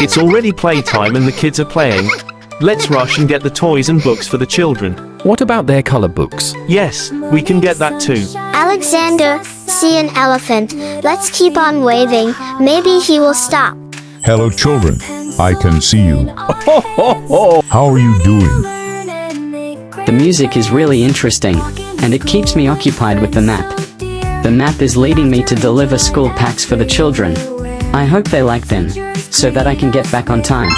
It's already playtime and the kids are playing. Let's rush and get the toys and books for the children. What about their color books? Yes, we can get that too. Alexander, see an elephant. Let's keep on waving. Maybe he will stop. Hello children, I can see you. How are you doing? The music is really interesting, and it keeps me occupied with the map. The map is leading me to deliver school packs for the children. I hope they like them, so that I can get back on time.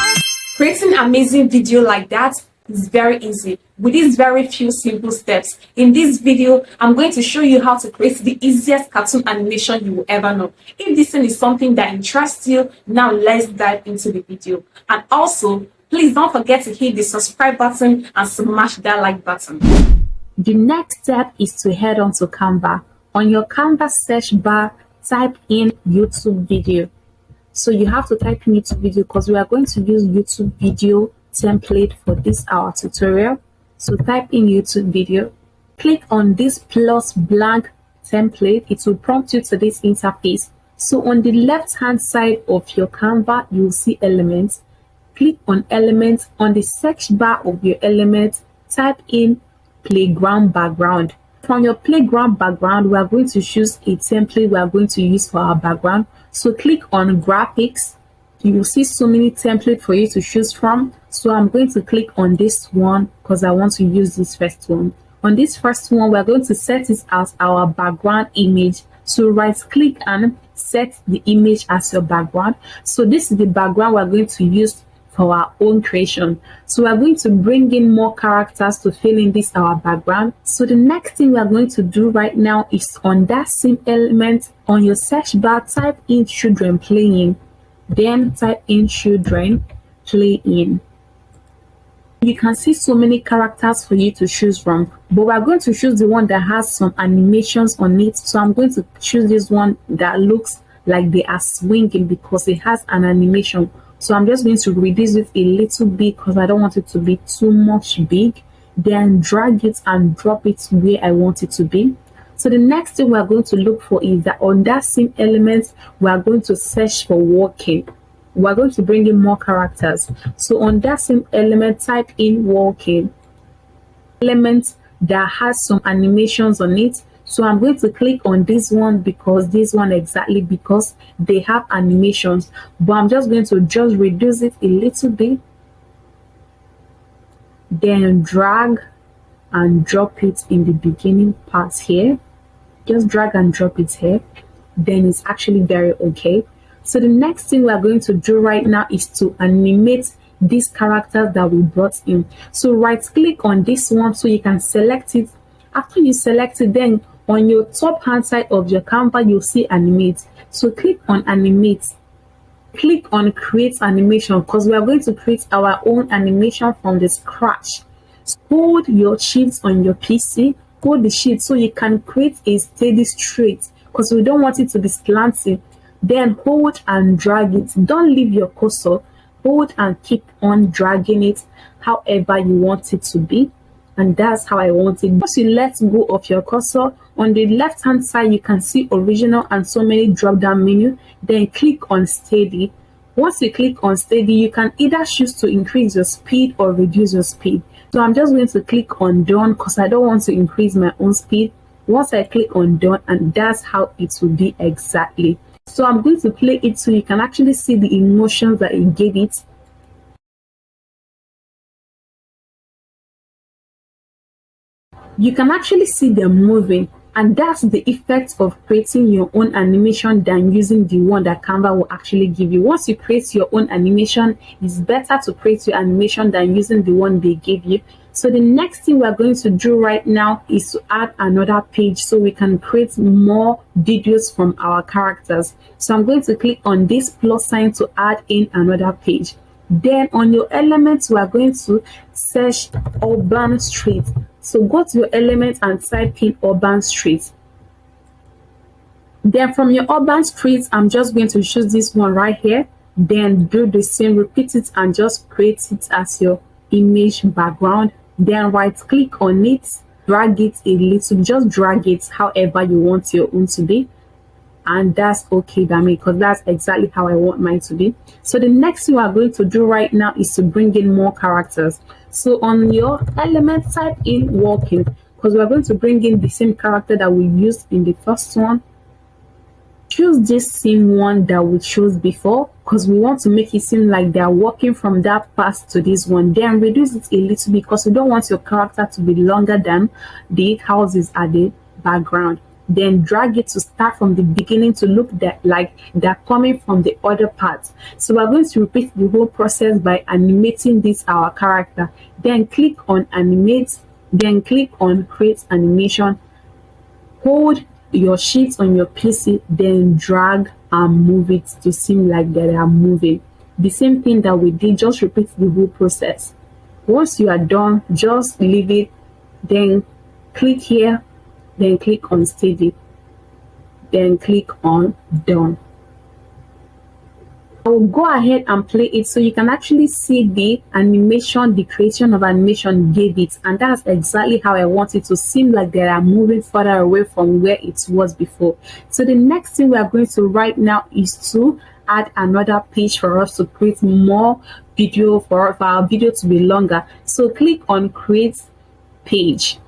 Creating an amazing video like that is very easy with these very few simple steps. In this video, I'm going to show you how to create the easiest cartoon animation you will ever know. If this thing is something that interests you, now let's dive into the video. And also, please don't forget to hit the subscribe button and smash that like button. The next step is to head on to Canva. On your Canva search bar, type in YouTube video. So you have to type in YouTube video because we are going to use YouTube video template for this our tutorial. So type in YouTube video, click on this plus blank template. It will prompt you to this interface. So on the left hand side of your Canva, you will see elements. Click on elements. On the search bar of your elements, type in playground background. From your playground background, we are going to choose a template we are going to use for our background. So click on graphics. You will see so many templates for you to choose from. So I'm going to click on this one because I want to use this first one. On this first one, we're going to set it as our background image. So right click and set the image as your background. So this is the background we're going to use for our own creation. So we're going to bring in more characters to fill in this our background. So the next thing we're going to do right now is on that same element on your search bar, type in children playing, then type in children playing. You can see so many characters for you to choose from, but we're going to choose the one that has some animations on it. So I'm going to choose this one that looks like they are swinging because it has an animation. So I'm just going to reduce it a little bit because I don't want it to be too much big. Then drag it and drop it where I want it to be. So the next thing we're going to look for is that on that same element, we are going to search for walking. We're going to bring in more characters. So on that same element, type in walking. Element that has some animations on it. So I'm going to click on this one because this one exactly because they have animations, but I'm just going to just reduce it a little bit, then drag and drop it in the beginning part here. Just drag and drop it here, then it's actually very okay. So the next thing we're going to do right now is to animate these characters that we brought in. So right click on this one so you can select it. After you select it, then on your top hand side of your Canva, you'll see animate. So click on animate. Click on create animation because we are going to create our own animation from the scratch. Hold your shift on your PC. Hold the shift so you can create a steady straight because we don't want it to be slanting. Then hold and drag it. Don't leave your cursor. Hold and keep on dragging it however you want it to be. And that's how I want it. Once you let go of your cursor, on the left hand side you can see original and so many drop down menu. Then click on steady. Once you click on steady, you can either choose to increase your speed or reduce your speed. So I'm just going to click on done because I don't want to increase my own speed. Once I click on done, and that's how it will be exactly. So I'm going to play it so you can actually see the emotions that it gave it. You can actually see them moving, and that's the effect of creating your own animation than using the one that Canva will actually give you. Once you create your own animation, it's better to create your animation than using the one they give you. So the next thing we're going to do right now is to add another page so we can create more videos from our characters. So I'm going to click on this plus sign to add in another page. Then on your elements, we are going to search urban street. So go to your element and type in urban street. Then from your urban street, I'm just going to choose this one right here. Then do the same, repeat it and just create it as your image background. Then right click on it, drag it a little, just drag it however you want your own to be. and that's okay by me because that's exactly how I want mine to be. So the next thing we are going to do right now is to bring in more characters. So on your element, type in walking because we're going to bring in the same character that we used in the first one. Choose this same one that we chose before because we want to make it seem like they are walking from that path to this one. Then reduce it a little bit because you don't want your character to be longer than the houses at the background. Then drag it to start from the beginning to look like they're coming from the other part. So we're going to repeat the whole process by animating this our character. Then click on animate, then click on create animation. Hold your sheet on your PC, then drag and move it to seem like they are moving. The same thing that we did, just repeat the whole process. Once you are done, just leave it, then click here, then click on steady, then click on done. I will go ahead and play it so you can actually see the animation, the creation of animation gave it, and that's exactly how I want it to seem like they are moving further away from where it was before. So the next thing we are going to right now is to add another page for us to create more video for our video to be longer. So click on create page.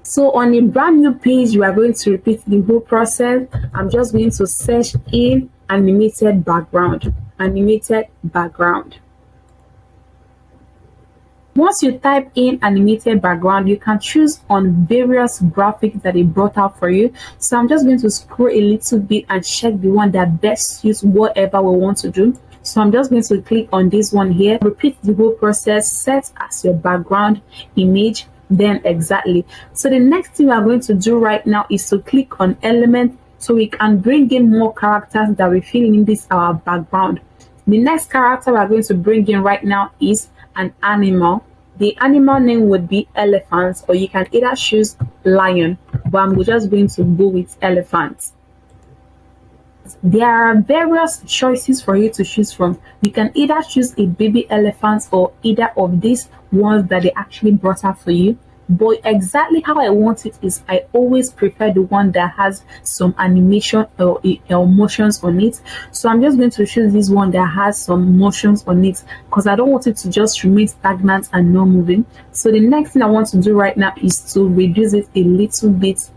So on a brand new page, you are going to repeat the whole process. I'm just going to search in animated background. Once you type in animated background, you can choose on various graphics that it brought out for you. So I'm just going to scroll a little bit and check the one that best suits whatever we want to do. So I'm just going to click on this one here, repeat the whole process, set as your background image, then exactly. So the next thing we are going to do right now is to click on element so we can bring in more characters that we fill in this our background. The next character we are going to bring in right now is an animal. The animal name would be elephant, or you can either choose lion, but I'm just going to go with elephant. There are various choices for you to choose from. You can either choose a baby elephant or either of these ones that they actually brought out for you. But exactly how I want it is I always prefer the one that has some animation or motions on it. So I'm just going to choose this one that has some motions on it because I don't want it to just remain stagnant and not moving. So the next thing I want to do right now is to reduce it a little bit.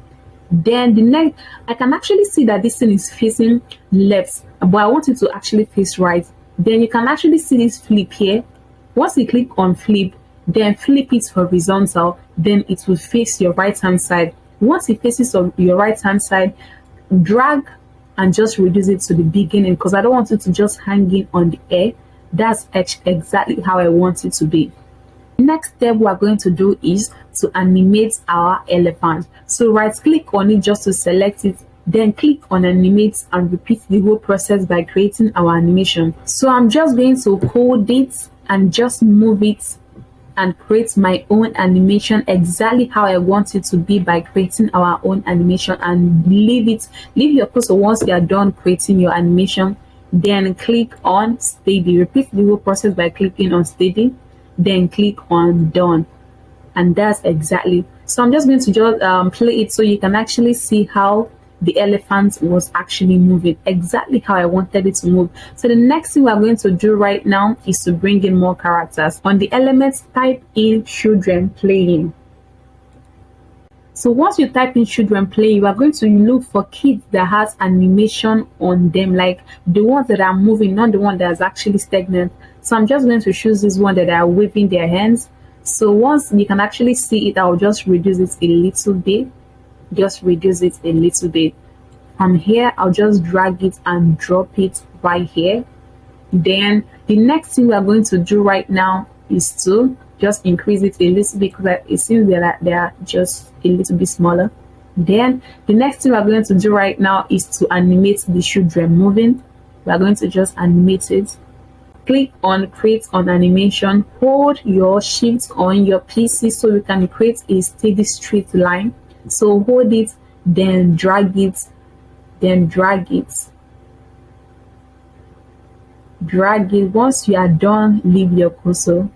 Then the next, I can actually see that this thing is facing left, but I want it to actually face right. Then you can actually see this flip here. Once you click on flip, then flip it horizontal, then it will face your right hand side. Once it faces on your right hand side, drag and just reduce it to the beginning because I don't want it to just hang in on the air. That's exactly how I want it to be. Next step we are going to do is to animate our elephant. So right click on it just to select it, then click on animate and repeat the whole process by creating our animation. So I'm just going to hold it and just move it and create my own animation exactly how I want it to be by creating our own animation, and leave your cursor once you are done creating your animation. Then click on steady. Repeat the whole process by clicking on steady, then click on done, and that's exactly. So I'm just going to play it so you can actually see how the elephant was actually moving exactly how I wanted it to move. So the next thing we're going to do right now is to bring in more characters. On the elements, type in children playing. So once you type in children playing, you are going to look for kids that has animation on them, like the ones that are moving, not the one that is actually stagnant. So I'm just going to choose this one that are waving their hands. So once you can actually see it, I'll just reduce it a little bit. From here, I'll just drag it and drop it right here. Then the next thing we are going to do right now is to just increase it a little bit because it seems that they are just a little bit smaller. Then the next thing we're going to do right now is to animate the children moving. We're going to just animate it. Click on create on animation. Hold your shift on your PC so you can create a steady straight line. So hold it, then drag it, drag it. Once you are done, leave your cursor.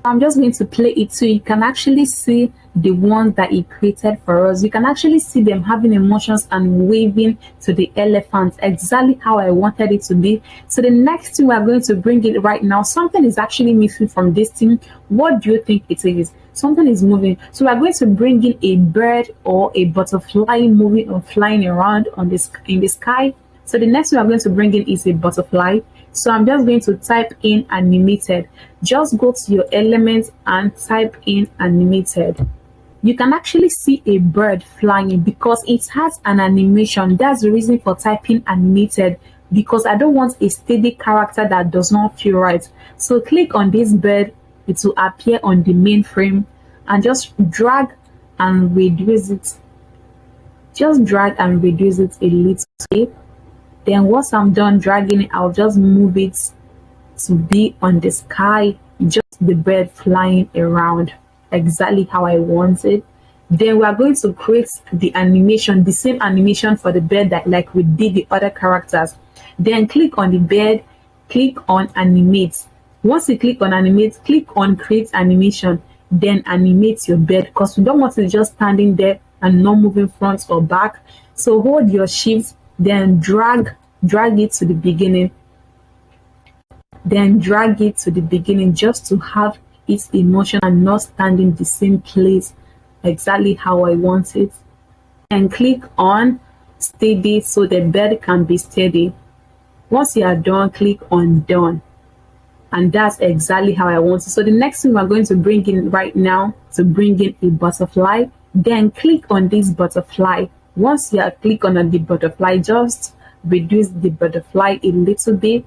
I'm just going to play it so you can actually see the ones that he created for us. You can actually see them having emotions and waving to the elephant, exactly how I wanted it to be. So the next thing we're going to bring it right now, something is actually missing from this thing. What do you think it is? Something is moving. So we're going to bring in a bird or a butterfly moving or flying around on this in the sky. So the next thing I'm going to bring in is a butterfly. So I'm just going to type in animated. Just go to your elements and type in animated. You can actually see a bird flying because it has an animation. That's the reason for typing animated, because I don't want a steady character that does not feel right. So click on this bird, it will appear on the main frame, and just drag and reduce it. Just drag and reduce it a little bit. Then once I'm done dragging it, I'll just move it to be on the sky, just the bird flying around exactly how I want it. Then we are going to create the animation, the same animation for the bird that like we did the other characters. Then click on the bird, click on animate. Once you click on animate, click on create animation, then animate your bird, because we don't want it just standing there and not moving front or back. So hold your shift, then drag it to the beginning, then drag it to the beginning just to have its emotion and not standing the same place exactly how I want it. And click on steady so the bird can be steady. Once you are done, click on done, and that's exactly how I want it. So the next thing we're going to bring in right now, to bring in a butterfly, then click on this butterfly. Once you are click on the butterfly, just reduce the butterfly a little bit.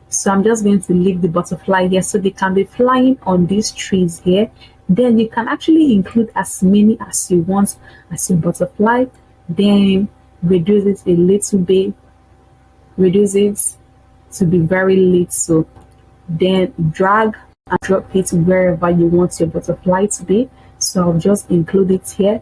So I'm just going to leave the butterfly here so they can be flying on these trees here. Then you can actually include as many as you want as your butterfly. Then reduce it a little bit, reduce it to be very little. Then drag and drop it wherever you want your butterfly to be. So I'll just include it here.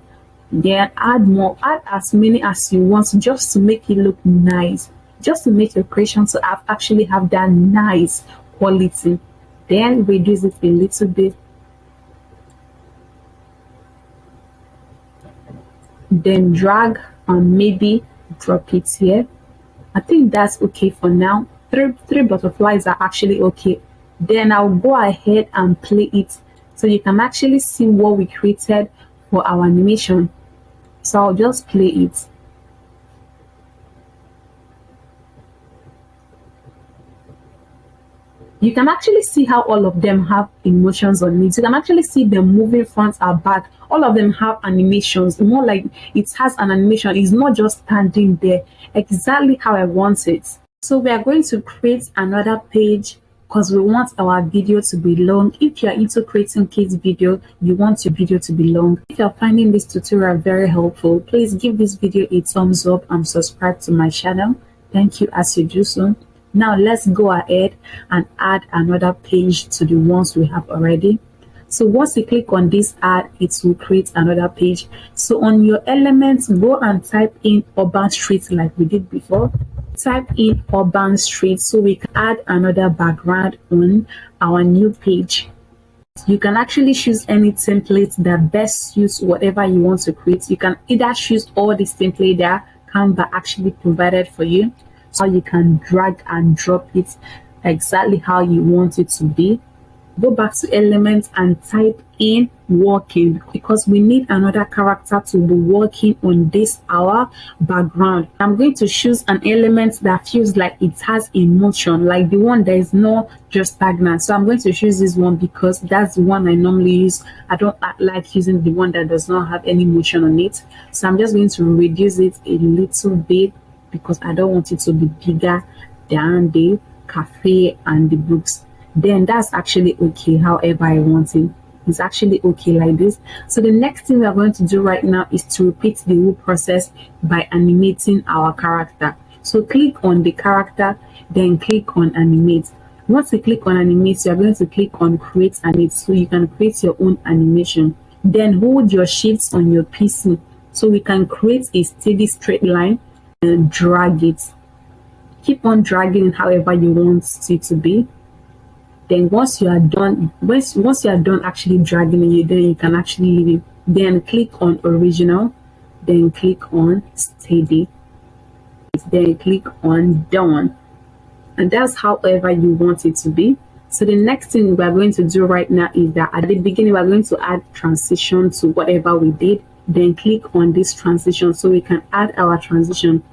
Then add more, add as many as you want, just to make it look nice, just to make your creation to actually have that nice quality. Then reduce it a little bit, then drag and maybe drop it here. I think that's okay for now. Three butterflies are actually okay. Then I'll go ahead and play it so you can actually see what we created for our animation. So I'll just play it. You can actually see how all of them have emotions on it. You can actually see them moving front and back. All of them have animations, more like it has an animation. It's not just standing there, exactly how I want it. So we are going to create another page because we want our video to be long. If you're into creating kids video, you want your video to be long. If you're finding this tutorial very helpful, please give this video a thumbs up and subscribe to my channel. Thank you as you do so. Now let's go ahead and add another page to the ones we have already. So once you click on this add, it will create another page. So on your elements, go and type in urban streets like we did before. Type in urban street so we can add another background on our new page. You can actually choose any template that best suits whatever you want to create. You can either choose all these templates that Canva actually provided for you, so you can drag and drop it exactly how you want it to be. Go back to elements and type in walking, because we need another character to be walking on this our background. I'm going to choose an element that feels like it has emotion, like the one that is not just stagnant. So I'm going to choose this one because that's the one I normally use. I don't like using the one that does not have any motion on it. So I'm just going to reduce it a little bit because I don't want it to be bigger than the cafe and the books. Then that's actually okay however I want it. It's actually okay like this. So the next thing we are going to do right now is to repeat the whole process by animating our character. So click on the character, then click on animate. Once you click on animate, you are going to click on create animate so you can create your own animation. Then hold your shifts on your PC so we can create a steady straight line and drag it. Keep on dragging however you want it to be. Then once you are done, once you are done actually dragging it, then you can actually leave it. Then click on original, then click on steady, then click on done. And that's however you want it to be. So the next thing we are going to do right now is that at the beginning we are going to add transition to whatever we did. Then click on this transition so we can add our transition.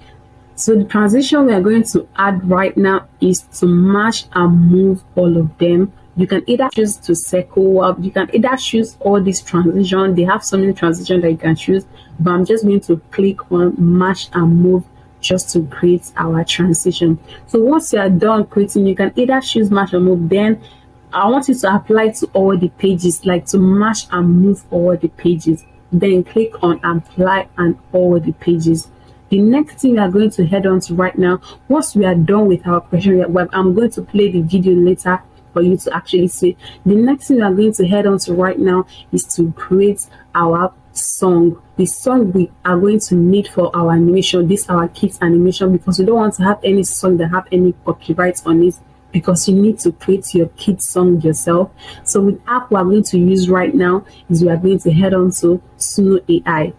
So the transition we are going to add right now is to match and move all of them. You can either choose to circle up, you can either choose all these transitions. They have so many transitions that you can choose, but I'm just going to click on match and move just to create our transition. So once you are done creating, you can either choose match and move. Then I want you to apply to all the pages, like to match and move all the pages. Then click on apply and all the pages. The next thing we are going to head on to right now, once we are done with our question, I'm going to play the video later for you to actually see. The next thing we are going to head on to right now is to create our song. The song we are going to need for our animation, this our kids animation, because we don't want to have any song that have any copyrights on it, because you need to create your kids song yourself. So the app we are going to use right now is we are going to head on to Suno Ai.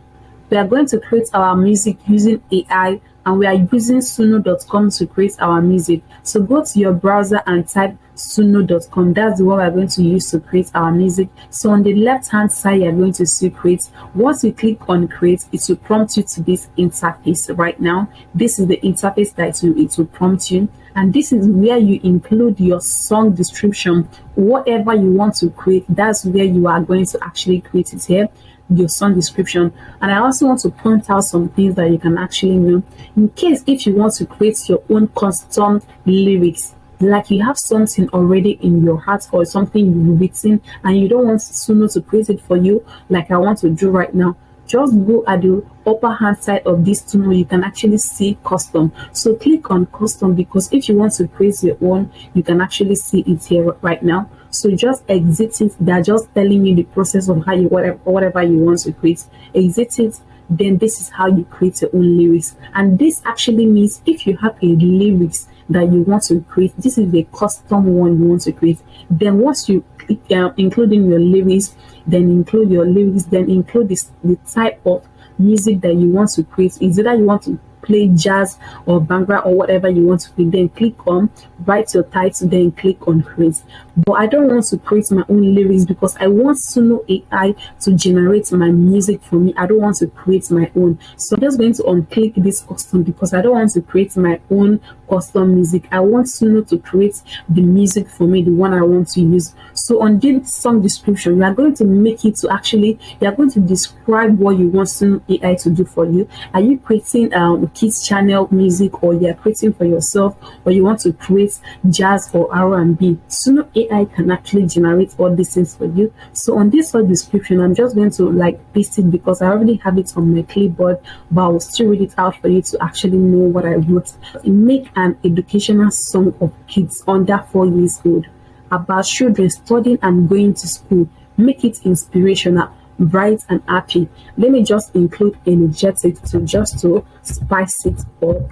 We are going to create our music using AI, and we are using suno.com to create our music. So go to your browser and type suno.com. That's the one we are going to use to create our music. So on the left hand side, you are going to see create. Once you click on create, it will prompt you to this interface right now. This is the interface that it will prompt you. And this is where you include your song description, whatever you want to create. That's where you are going to actually create it here, your song description. And I also want to point out some things that you can actually know in case if you want to create your own custom lyrics, like you have something already in your heart or something you've written and you don't want Suno to create it for you, like I want to do right now. Just go at the upper hand side of this tunnel, you can actually see custom. So click on custom, because if you want to create your own, you can actually see it here right now. So just exit it. They're just telling you the process of how you whatever you want to create. Exit it. Then this is how you create your own lyrics. And this actually means if you have a lyrics that you want to create, this is the custom one you want to create. Then once you include in your lyrics, then include your lyrics, then include the type of music that you want to create. Is either you want to play jazz or bhangra or whatever you want to create, then click on write your title, then click on create. But I don't want to create my own lyrics because I want Suno AI to generate my music for me. I don't want to create my own. So I'm just going to unclick this custom because I don't want to create my own custom music. I want Suno to create the music for me, the one I want to use. So on this song description, you are going to make it to actually, you are going to describe what you want Suno AI to do for you. Are you creating kids channel music, or you are creating for yourself, or you want to create jazz or R&B? Suno AI can actually generate all these things for you. So on this whole description, I'm just going to like paste it because I already have it on my clipboard, but I will still read it out for you to actually know what I wrote. Make an educational song of kids under 4 years old about children studying and going to school. Make it inspirational, bright and happy. Let me just include energetic to spice it up.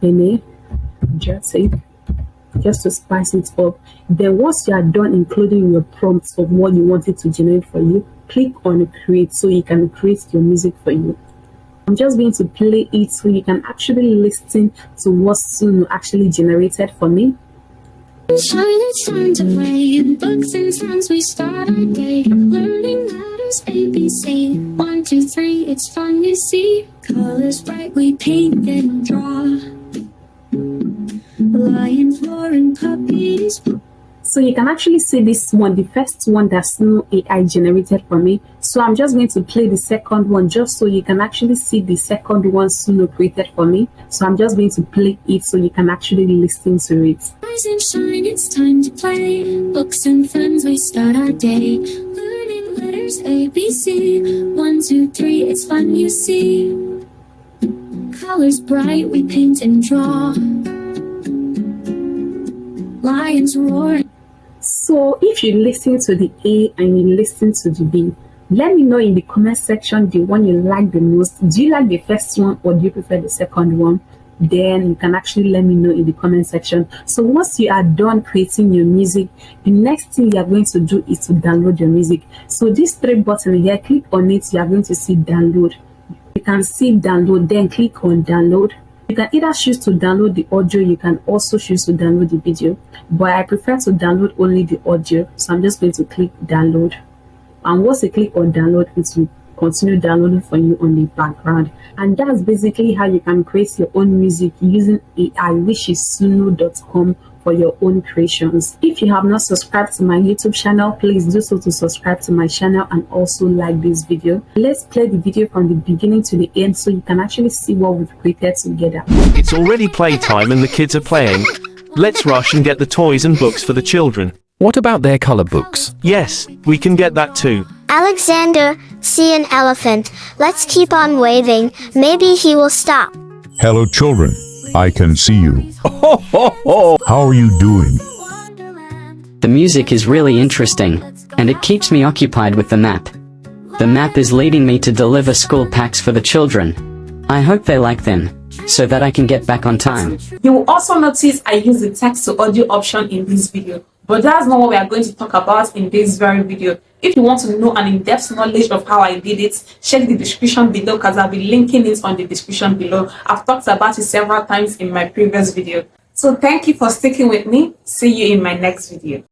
Energetic, just to spice it up. Then once you are done including your prompts of what you want it to generate for you, click on create so you can create your music for you. I'm just going to play it so you can actually listen to what Suno actually generated for me. Shine, it's time to play. Books and songs, we start our day. Learning letters ABC. 1, 2, 3, it's fun, you see. Colors bright, we paint and draw. Lions, roaring puppies. So you can actually see this one, the first one that Suno AI generated for me. So I'm just going to play the second one just so you can actually see the second one Suno created for me. So I'm just going to play it so you can actually listen to it. Rise and shine, it's time to play. Books and friends, we start our day. Learning letters ABC. 1, 2, 3, it's fun, you see. Colors bright, we paint and draw. Lions roar. So if you listen to the A and you listen to the B, let me know in the comment section the one you like the most. Do you like the first one or do you prefer the second one? then you can actually let me know in the comment section. So once you are done creating your music, the next thing you are going to do is to download your music. So these three buttons here, click on it, you are going to see download. You can see download, then click on download. You can either choose to download the audio, you can also choose to download the video, but I prefer to download only the audio, so I'm just going to click download. And once you click on download, it will continue downloading for you on the background. And that's basically how you can create your own music using AI, which is suno.com, for your own creations. If you have not subscribed to my YouTube channel, please do so to subscribe to my channel and also like this video. Let's play the video from the beginning to the end so you can actually see what we've created together. It's already playtime and the kids are playing. Let's rush and get the toys and books for the children. What about their color books? Yes, we can get that too. Alexander, see an elephant. Let's keep on waving. Maybe he will stop. Hello children, I can see you. How are you doing? The music is really interesting, and it keeps me occupied with the map. The map is leading me to deliver school packs for the children. I hope they like them, so that I can get back on time. You will also notice I use the text to audio option in this video, but that's not what we are going to talk about in this very video. If you want to know an in-depth knowledge of how I did it, check the description below because I'll be linking it on the description below. I've talked about it several times in my previous video. So thank you for sticking with me. See you in my next video.